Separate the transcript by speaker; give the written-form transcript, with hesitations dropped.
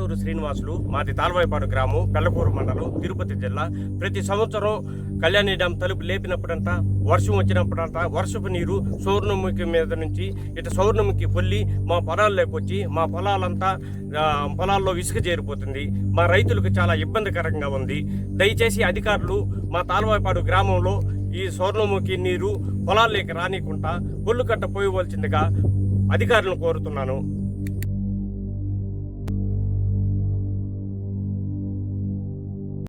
Speaker 1: కట్టూరు శ్రీనివాసులు. మాది తాల్వాయిపాడు గ్రామం, పెళ్లకూరు మండలం, తిరుపతి జిల్లా. ప్రతి సంవత్సరం కళ్యాణి డ్యామ్ తలుపు లేపినప్పుడంతా, వర్షం వచ్చినప్పుడంతా వర్షపు నీరు సౌర్ణముఖి మీద నుంచి ఇటు సౌర్ణముఖి పొల్లి మా పొలాల్లోకి వచ్చి మా పొలాల్లో ఇసుక చేరిపోతుంది. మా రైతులకు చాలా ఇబ్బందికరంగా ఉంది. దయచేసి అధికారులు మా తాల్వాయిపాడు గ్రామంలో ఈ సౌర్ణముఖి నీరు పొలాల్లోకి రానికుండా పొల్లు కట్ట పోయవలసిందిగా అధికారులను కోరుతున్నాను.